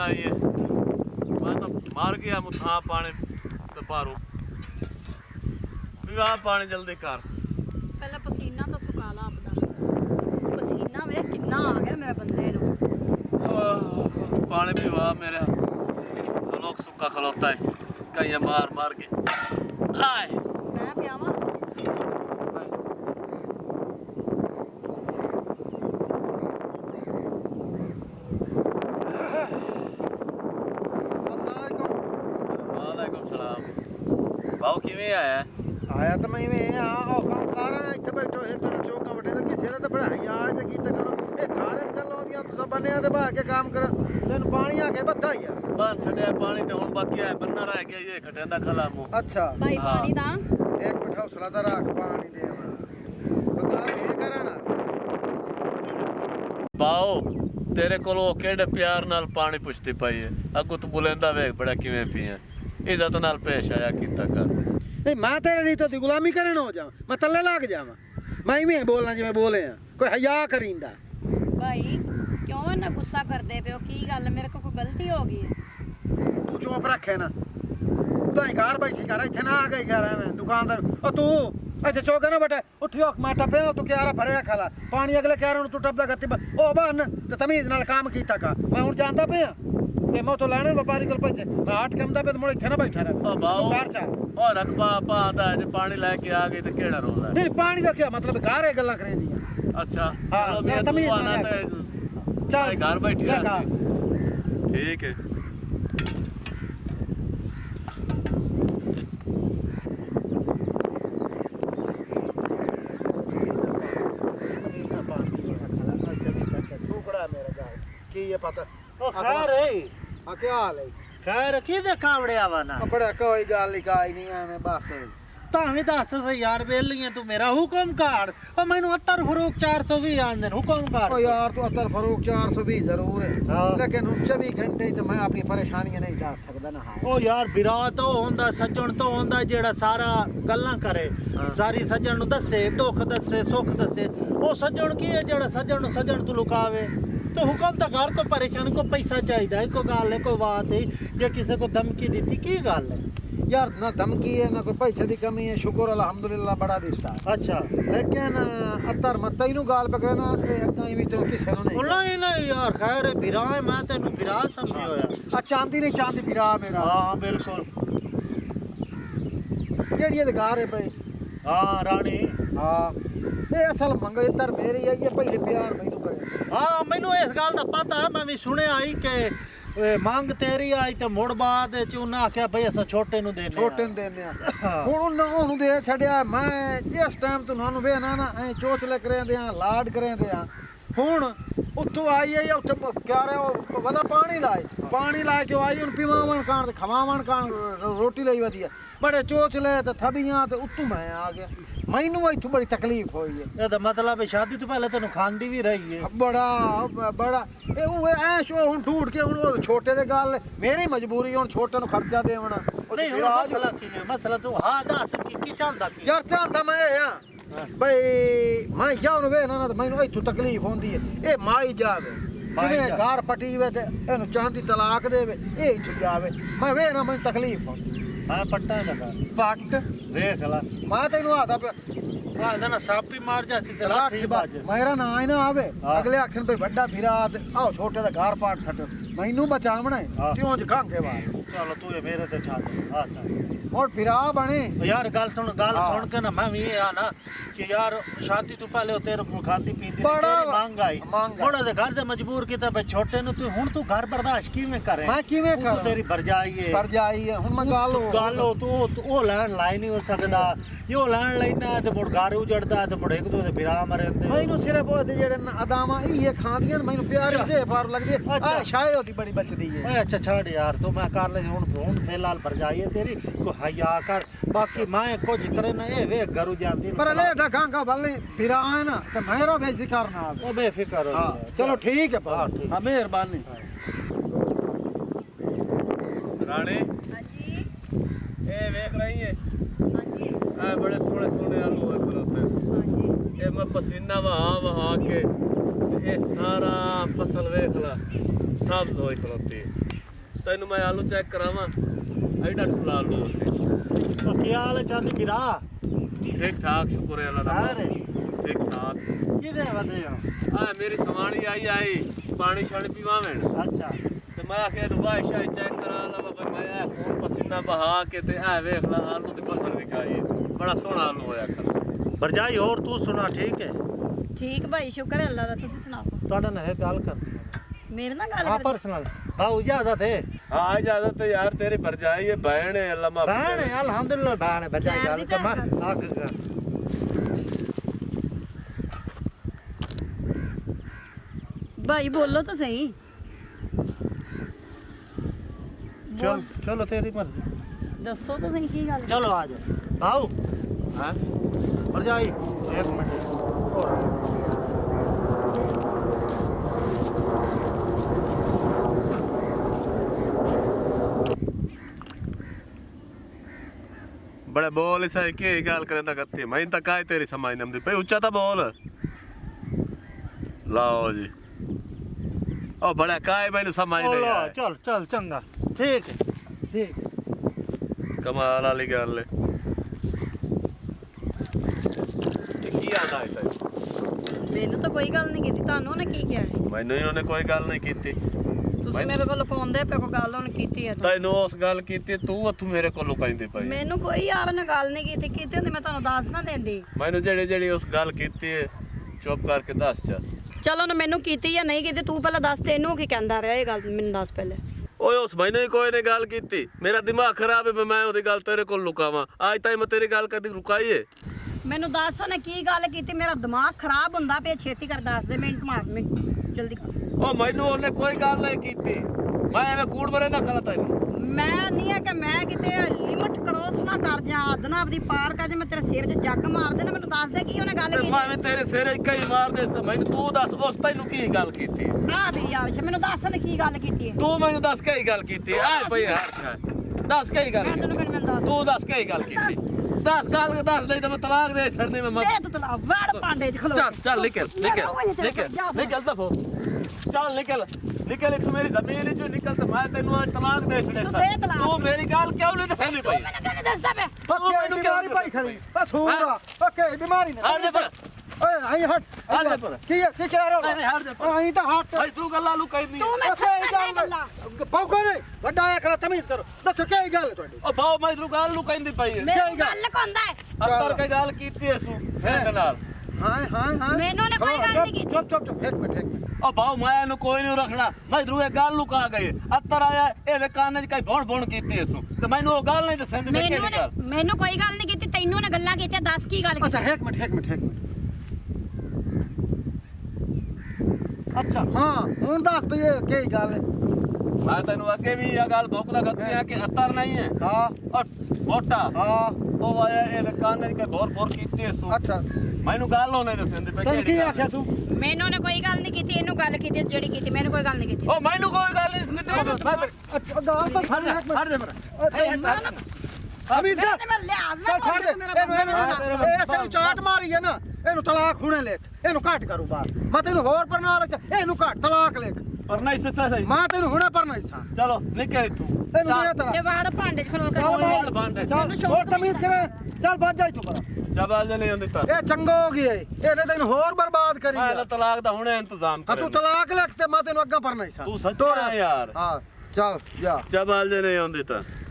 बंदा आई है मैं तो मार गया मुथा पानी तो बारू आ पानी जल्दी कर पहले पसीना तो सुखा ला अपना पसीना वे कितना आ गया मेरे बंदे नु पानी भी वाह मेरे लोग सुक्का खलोता है कहीं मार मार के आए मैं पियावा भाव किवें आया आया तो मैं इवें आ काम कर रहा इत्थे बैठो एक तो चौका बैठे तो किसी ने तो पढ़ाई आज की तो करो ये खाने की गल होंदियां तुसा बन्ने ते बहा के काम कर तैनू पानी आके बत्ता ही बन छड़या पानी ते हुन बाकी है बन्ना रह गया ये खटेंदा खला मु अच्छा भाई पानी दा एक मिनट हौसला तो रख पानी दे बता ये करना बाओ तेरे कोलो केड़े प्यार नाल पानी पुछदी पई है अगू तू बुलेंदा वेख बड़ा किवें पिया इज्जत नाल पेश आया कीता कर नहीं मैं तेरे नहीं तो दी गुलामी करन हो जा मैं तल्ले लग जावां मैं इवें बोलना जिवें बोले हैं कोई हया करिंदा भाई क्यों ना गुस्सा करदे पे हो की गल मेरे को कोई गलती हो गई है तू चुप रखे ना तू ही घर बैठी कर इत्थे ना आ गई घर मैं दुकानदार ओ तू इत्थे चौके ना बैठे उठियो मैं टपे तू क्यारा भरया खाला पानी अगले क्यारे तू टपदा गत्ती ओ बन ते तमीज नाल काम कीता का मैं हुन जानदा पे ते मैं तो लेने व्यापारी कोल पैसे मैं आठ कमदा पे मोड़ इत्थे ना बैठा रह ओ बाओ घर चा ओ रकबा पांदा है पानी लेके आ गई ते केड़ा रोला नहीं पानी दा क्या मतलब घर है गल्लां करे दियां अच्छा हाँ, चलो मैं मैं तमीज़ तू आना नाल ते चल घर बैठी ले रह खा। ठीक है की ये पता ओ खैर है आ क्या हाल है खैर की दे कावड़िया वाना बड़ा कोई गल लिखाई नहीं है मैं बस तावी दस यार बेलियां तू मेरा हुक्म काट ओ मैनू अत्तर फरूक 420 आंदे हुक्म काट ओ यार तू अतर फरूक 420 जरूर है हाँ। लेकिन 24 घंटे तो मैं अपनी परेशानियां नहीं दस सकदा ना हां ओ यार बिरा तो होंदा सज्जन तो होंदा जेड़ा सारा गल्लां करे सारी सज्जन नु दसे दुख दसे सुख दसे ओ सज्जन की है जेड़ा सज्जन तू लुकावे तो हुक्म तो घर को परेशान को पैसा चाहिए है को गाल है को बात है जे किसी को धमकी दी की गाल है यार ना धमकी है ना कोई पैसे की कमी है शुक्र अल्हम्दुलिल्लाह बड़ा देता है अच्छा लेकिन अतर मत इनु गाल पकड़ना कहीं भी तो किसी ने नहीं नहीं यार खैर बिरा है मैं तेनू बिरा समझी होया आ चांदी नहीं चांदी बिरा मेरा हां बिल्कुल केड़ी ये गार है भाई हां रानी हां ये असल मंगो इतर मेरी है ये पहले प्यार मैनू करे हाँ मैनू इस गल का पता है मैं भी सुनिया आई कि मंग तेरी आई तो मुड़ बाद उन्हें आख्या भाई अस छोटे नु देने छोटे नु देने हुन उन्होंने दे छड़िया मैं जिस टाइम तू नानू वेना ना ऐ चोचले करे दे लाड करे दे हुन उत्थों आई है उत्थे क्या रे वदा पानी लाए के आई हुन पीवावन कान ते खवावन कान रोटी लई वदी बड़े चोचले ते थबियां ते उत्तू मैं आ गया मैनू इत्थों बड़ी तकलीफ हुई है ये मतलब है शादी तो पहले तेन खांदी भी रही है बड़ा ए शो हुन ढूंढ के हुन छोटे दे गल मेरी मजबूरी हुन छोटे नु खर्चा देवना नहीं हुन मसला की है मसला तू हां दस की चाहंदा की यार चाहंदा मैं हां भाई मैं जाऊं वे ना तो मैनू इत्थों तकलीफ होंदी है ए माई जावे किवें घर पटी वे ते एनु चांदी तलाक देवे ए इत्थों जावे मैं वे ना मैनू तकलीफ होंदी मैं पट्टा लगा पट देख ला मैं तेनू आता पे आंदा ना सापी मार जाती ते लाठी बाज मेरा ना ही ना आवे अगले एक्शन पे बड़ा फिरा आओ छोटे दा घर पाट छट मैनू बचावना है त्यों ज खांगे वार चलो तू ये मेरे ते छाड़ हां और फिरा बने यार गल सुन के ना मैं भी आ ना कि यार शादी तू पहले तेरे को खाती पीती बड़ा महंगाई मोड़ा दे घर दे मजबूर कीता भाई छोटे नु तू हुन तू घर बर्दाश्त किवें करे मैं किवें कर तू तेरी भरजाई है हुन मैं गाल हो तू ओ लैन लाई नहीं हो सकदा यो लैन लेना ते मुड़ घर उजड़दा ते मुड़ एक दो दे बिरा मरे ते मैनू सिर्फ ओ दे जेड़े अदामा ये खांदियां मैनू प्यारी से फार लगदी आ शाय होती बड़ी बचदी है ओए अच्छा छोड़ यार तू मैं कर ले हुन फिलहाल भरजाई है तेरी को हया कर बाकी मैं कुछ करे ना ए वे घरू जांदी पर ले दा गांगा भले फिरा है ना ते मेरा बेफिक्र ना ओ बेफिक्र हो चलो ठीक है हां मेहरबानी रानी हां जी ए देख रही है हां जी ए बड़े सोने आलू है खलोते हां जी ए मैं पसीना वहा के ये सारा फसल देख ला सब धोई खलोती है ਤੈਨੂੰ ਮੈਂ ਆਲੂ ਚੈੱਕ ਕਰਾਵਾਂ ਐਡਾ ਠੁਲਾ ਆਲੂ ਸੀ ਉਹ ਕੀ ਹਾਲ ਹੈ ਚਾਂਦੀ ਵੀਰਾ ਠੀਕ ਠਾਕ ਸ਼ੁਕਰ ਹੈ ਅੱਲਾ ਦਾ ਅਰੇ ਠੀਕ ਠਾਕ ਕਿਹਦੇ ਵਧੇ ਹੋ ਆ ਮੇਰੀ ਸਮਾਣੀ ਆਈ ਪਾਣੀ ਛਾਣੀ ਪੀਵਾਵੇਂ ਅੱਛਾ ਤੇ ਮੈਂ ਆਖਿਆ ਨੂੰ ਬਾਸ਼ਾ ਚੈੱਕ ਕਰਾ ਲਾ ਬਾਬਾ ਮੈਂ ਇਹ ਖੂਨ ਪਸੀਨਾ ਬਹਾ ਕੇ ਤੇ ਐ ਵੇਖ ਲਾ ਆਲੂ ਦੀ ਫਸਲ ਵਿਖਾਈ ਬੜਾ ਸੋਹਣਾ ਆਲੂ ਹੋਇਆ ਕਰ ਭਰਜਾਈ ਹੋਰ ਤੂੰ ਸੁਣਾ ਠੀਕ ਹੈ ਠੀਕ ਭਾਈ ਸ਼ੁਕਰ ਹੈ ਅੱਲਾ ਦਾ ਤੁਸੀਂ ਸੁਣਾਓ ਤੁਹਾਡਾ ਨਾਲ ਇਹ ਗੱਲ ਕਰਦੀ ਮੇਰੇ ਨਾਲ ਗੱਲ ਹਾਂ ਕਰ ਪਰਸਨਲ ਹਾਂ ਇਜਾਜ਼ਤ ਹੈ ਹਾਂ ਇਜਾਜ਼ਤ ਹੈ ਯਾਰ ਤੇਰੀ ਭਰਜਾਈ ਹੈ ਬਹਿਣ ਹੈ ਅੱਲਾ ਮਾਫ ਬਹਿਣ ਹੈ ਅਲਹਮਦੁਲਿਲਾ ਬਹਿਣ ਹੈ ਭਰਜਾਈ ਗੱਲ ਤਾਂ ਮੈਂ ਆਗ ਭਾਈ ਬੋਲੋ ਤਾਂ ਸਹੀ ਚਲੋ ਤੇਰੀ ਮਰਜ਼ੀ ਦੱਸੋ ਤਾਂ ਸਹੀ ਕੀ ਗੱਲ ਚਲੋ ਆ ਜਾ ਆਓ ਹਾਂ ਭਰਜਾਈ ਇੱਕ ਮਿੰਟ ਹੋਰ बड़े बोल इसा के गाल करे ना करती मैं तक काय तेरी समझ नहीं आती भाई ऊंचा तो बोल लाओ जी ओ बड़ा काय मैंने समझ नहीं आया चल चल चंगा ठीक है ठीक कमाल वाली गल है ये की आना है तै ਮੈਨੂੰ ਤਾਂ ਕੋਈ ਗੱਲ ਨਹੀਂ ਕੀਤੀ ਤੁਹਾਨੂੰ ਉਹਨੇ ਕੀ ਕਿਹਾ ਹੈ मैंने ही उन्हें कोई गल नहीं की ਤੁਸੀਂ ਮੇਰੇ ਕੋਲ ਲੁਕਾਉਂਦੇ ਪਏ ਕੋਈ ਗੱਲ ਉਹਨੇ ਕੀਤੀ ਹੈ ਤਾਂ ਤੈਨੂੰ ਉਸ ਗੱਲ ਕੀਤੀ ਤੂੰ ਉੱਥੋਂ ਮੇਰੇ ਕੋਲ ਲੁਕਾਈਂਦੀ ਪਈ ਮੈਨੂੰ ਕੋਈ ਯਾਰ ਨੇ ਗੱਲ ਨਹੀਂ ਕੀਤੀ ਹੁੰਦੀ ਮੈਂ ਤੁਹਾਨੂੰ ਦੱਸ ਨਾ ਦਿੰਦੀ ਮੈਨੂੰ ਜਿਹੜੀ ਉਸ ਗੱਲ ਕੀਤੀ ਹੈ ਚੁੱਪ ਕਰਕੇ ਦੱਸ ਚਾ ਚਲੋ ਨਾ ਮੈਨੂੰ ਕੀਤੀ ਜਾਂ ਨਹੀਂ ਕੀਤੀ ਤੂੰ ਪਹਿਲਾਂ ਦੱਸ ਤੈਨੂੰ ਕੀ ਕਹਿੰਦਾ ਰਿਹਾ ਇਹ ਗੱਲ ਮੈਨੂੰ ਦੱਸ ਪਹਿਲੇ ਓਏ ਉਸ ਮੈਨੇ ਕੋਈ ਨੇ ਗੱਲ ਕੀਤੀ ਮੇਰਾ ਦਿਮਾਗ ਖਰਾਬ ਹੈ ਮੈਂ ਉਹਦੀ ਗੱਲ ਤੇਰੇ ਕੋਲ ਲੁਕਾਵਾਂ ਅੱਜ ਤਾਈਂ ਮੈਂ ਤੇਰੀ ਗੱਲ ਕਦੀ ਰੁਕਾਈ ਹੈ ਮੈਨੂੰ ਦੱਸ ਉਹਨੇ ਕੀ ਗੱਲ ਕੀਤੀ ਮੇਰਾ ਦਿਮਾਗ ਖਰਾਬ ਹੁੰਦਾ ਪਿਆ ਛੇਤੀ ਕਰ ਦੱਸ ਦੇ ਮਿੰਟ ਮਾਰ ਮਿੰਟ ਜਲਦੀ ਕਰ ਉਹ ਮੈਨੂੰ ਉਹਨੇ ਕੋਈ ਗੱਲ ਨਹੀਂ ਕੀਤੀ ਮੈਂ ਐਵੇਂ ਕੂੜ ਮਰੇ ਨਾ ਕਰਾਂ ਤੈਨੂੰ ਮੈਂ ਨਹੀਂ ਹੈ ਕਿ ਮੈਂ ਕਿਤੇ ਲਿਮਟ ਕ੍ਰੋਸ ਨਾ ਕਰ ਜਾ ਹੱਦ ਨਾ ਆਪਦੀ ਪਾਰ ਕਰ ਜੇ ਮੈਂ ਤੇਰੇ ਸਿਰ 'ਚ ਜੱਗ ਮਾਰ ਦੇਣਾ ਮੈਨੂੰ ਦੱਸ ਦੇ ਕੀ ਉਹਨੇ ਗੱਲ ਕੀਤੀ ਮੈਂ ਤੇਰੇ ਸਿਰ ਇੱਕ ਹੀ ਮਾਰ ਦੇ ਮੈਨੂੰ ਤੂੰ ਦੱਸ ਉਸ ਤੈਨੂੰ ਕੀ ਗੱਲ ਕੀਤੀ ਹਾਂ ਵੀ ਆਵਸ਼ ਮੈਨੂੰ ਦੱਸ ਉਹਨੇ ਕੀ ਗੱਲ ਕੀਤੀ ਹੈ ਤੂੰ ਮੈਨੂੰ ਦੱਸ ਕੀ ਗੱਲ ਕੀਤੀ ਆ ਭਈ ਹਰ ਦੱਸ ਕੀ ਗੱਲ ਮੈਂ ਤੈਨੂੰ ਮੈਨੂੰ ਦੱਸ ਤੂੰ ਦੱਸ ਕੀ ਗੱਲ ਕੀਤੀ ਦੱਸ ਗੱਲ ਦੱਸ ਨਹੀਂ ਤਾਂ ਮੈਂ ਤਲਾਕ ਦੇ ਛੱਡਨੇ ਮੈਂ ਦੇ ਤੂੰ ਤਲਾ ਵੜ ਪਾਂਡੇ 'ਚ ਖਲੋ ਚੱਲ ਨਿਕਲ ਦਫੋ ਚੱਲ ਨਿਕਲ ਇੱਥੋਂ ਮੇਰੀ ਜ਼ਮੀਨ ਚੋਂ ਨਿਕਲ ਤੇ ਮੈਂ ਤੈਨੂੰ ਅੱਜ ਤਲਾਕ ਦੇ ਛੜੇ ਤੂੰ ਦੇ ਤਲਾਕ। ਤੂੰ ਮੇਰੀ ਗੱਲ ਕਿਉਂ ਨਹੀਂ ਦੱਸਣੀ ਪਈ ਮੈਨੂੰ ਕਿਉਂ ਨਹੀਂ ਦੱਸਦਾ ਪਿਆ ਓਕੇ ਬਿਮਾਰੀ ਭਾਈ ਖੜੀ ਬਸ ਹੋਊਗਾ ਓਕੇ ਬਿਮਾਰੀ ਨਾ ਹਟ ਜਾ ਪਰ ਓਏ ਆਈ ਹਟ ਹਟ ਜਾ ਪਰ ਕੀ ਹੈ ਕੀ ਕਹਿ ਰਹੇ ਨਹੀਂ ਹਟ ਜਾ ਹੋ ਆਈ ਤਾਂ ਹਟ ਭਾਈ ਤੂੰ ਗੱਲਾਂ ਨੂੰ ਕਹਿ ਨਹੀਂ ਤੂੰ ਮੈਂ ਛੱਡਣਾ ਗੱਲਾਂ ਪੌਕੋ ਨਹੀਂ ਵੱਡਾ ਆਇਆ ਖੜਾ ਤਮੀਜ਼ ਕਰੋ ਦੱਸੋ ਕੀ ਗੱਲ ਹੈ ਤੁਹਾਡੀ ਉਹ ਬਾਉ ਮੈਨੂੰ ਗੱਲ ਨੂੰ ਕਹਿੰਦੀ ਪਈ ਹੈ ਮੈਨੂੰ ਗੱਲ ਕੋਂਦਾ ਹੈ ਅੰਦਰ ਕੇ ਗੱਲ ਕੀਤੀ ਐ ਸੂ ਇਹਦੇ ਨਾਲ ਹਾਂ ਮੈਨੂੰ ਨੇ ਕੋਈ ਗੱਲ ਨਹੀਂ ਕੀਤੀ ਚੁੱਪ ਇੱਕ ਮਿੰਟ ਉਹ ਬਾਉ ਮੈਂ ਇਹਨੂੰ ਕੋਈ ਨਹੀਂ ਰੱਖਣਾ ਮੈਂ ਰੂ ਇਹ ਗੱਲ ਨੂੰ ਕਹਾ ਗਏ ਅੱਤਰ ਆਇਆ ਇਹਦੇ ਕੰਨ 'ਚ ਕਈ ਭੌਣ ਕੀਤੀ ਐ ਸੂ ਤੇ ਮੈਨੂੰ ਉਹ ਗੱਲ ਨਹੀਂ ਦੱਸਣ ਦੀ ਕਿਹੜੀ ਗੱਲ ਮੈਨੂੰ ਕੋਈ ਗੱਲ ਨਹੀਂ ਕੀਤੀ ਤੈਨੂੰ ਨੇ ਗੱਲਾਂ ਕੀਤੀਆਂ ਦੱਸ ਕੀ ਗੱਲ ਕੀਤੀ ਅੱਛਾ ਇੱਕ ਮਿੰਟ ਅੱਛਾ ਹਾਂ ਹੁਣ ਦੱਸ ਪਈ ਕੀ ਗੱਲ ਹੈ ਮੈਂ ਤੈਨੂੰ ਅੱਗੇ ਵੀ ਇਹ ਗੱਲ ਭੁੱਕਦਾ ਕਰਦੀ ਆ ਕਿ ਅੱਤਰ ਨਹੀਂ ਹੈ ਹਾਂ ਔਰ ਮੋਟਾ ਹਾਂ ਉਹ ਆਇਆ ਇਹਦੇ ਕੰਨ 'ਚ ਕਈ ਭੌਣ ਕੀਤੀ ਐ ਸੂ ਅੱਛਾ ਮੈਨੂੰ ਗੱਲ ਉਹਨੇ ਦੱਸਣ ਦੀ ਤੈਨੂੰ ਕੀ ਆਖਿਆ ਤੂੰ ਮੈਨੂੰ ਨੇ ਕੋਈ ਗੱਲ ਨਹੀਂ ਕੀਤੀ ਇਹਨੂੰ ਗੱਲ ਕੀਤੀ ਜਿਹੜੀ ਕੀਤੀ ਮੈਨੂੰ ਕੋਈ ਗੱਲ ਨਹੀਂ ਕੀਤੀ ਉਹ ਮੈਨੂੰ ਕੋਈ ਗੱਲ ਨਹੀਂ ਸਮਿੱਤਰ ਅੱਛਾ ਗੱਲ ਤਾਂ ਹਟ ਜਾ ਮੇਰਾ ਅਮੀਰ ਮੈਂ ਤੇ ਮੈਂ ਲਿਆਜ਼ ਨਾ ਛੱਡ ਦੇ ਇਹਨੂੰ ਇਹ ਚਾਟ ਮਾਰੀ ਹੈ ਨਾ ਇਹਨੂੰ ਤਲਾਕ ਹੁਣੇ ਲਿਖ ਇਹਨੂੰ ਘੱਟ ਕਰੂ ਬਾਹਰ ਮੈਂ ਤੈਨੂੰ ਹੋਰ ਪਰਨਾ ਲਿਖ ਇਹਨੂੰ ਘੱਟ ਤਲਾਕ ਲਿਖ ਪਰ ਨਹੀਂ ਸੱਚਾ ਸਹੀ ਮੈਂ ਤੈਨੂੰ ਹੁਣੇ ਪਰਨਾ ਹਿੱਸਾ ਚਲੋ ਨਿਕਲ ਇੱਥੋਂ ਇਹਨੂੰ ਦੇ ਤਲਾਕ ਇਹ ਵਾੜ ਭਾਂਡੇ 'ਚ ਖਲੋ ਕੇ ਚੱਲ ਬੰਦ ਹੈ। ਚੱਲ ਹੋਰ ਤਮੀਜ਼ ਕਰੇ ਚੱਲ ਵੱਜ ਜਾ ਇੱਥੋਂ ਪਰਾਂ ਜਵਾਲ ਨਹੀਂ ਹੁੰਦੀ ਤਾਂ ਇਹ ਚੰਗਾ ਹੋ ਗਿਆ ਇਹਨੇ ਤੈਨੂੰ ਹੋਰ ਬਰਬਾਦ ਕਰੀ ਮੈਂ ਹੈ ਤਾਂ ਤਲਾਕ ਦਾ ਹੁਣੇ ਇੰਤਜ਼ਾਮ ਹਾਂ ਕਰ ਤੂੰ ਤਲਾਕ ਲਿਖ ਤੇ ਮੈਂ ਤੈਨੂੰ ਅੱਗਾ ਪਰਨਾ ਹਿੱਸਾ ਤੂੰ ਸੱਚਾ ਹੈ ਯਾਰ ਹਾਂ ਚੱਲ ਜਾ ਜਵਾਲ ਨਹੀਂ ਹੁੰਦੀ ਤਾਂ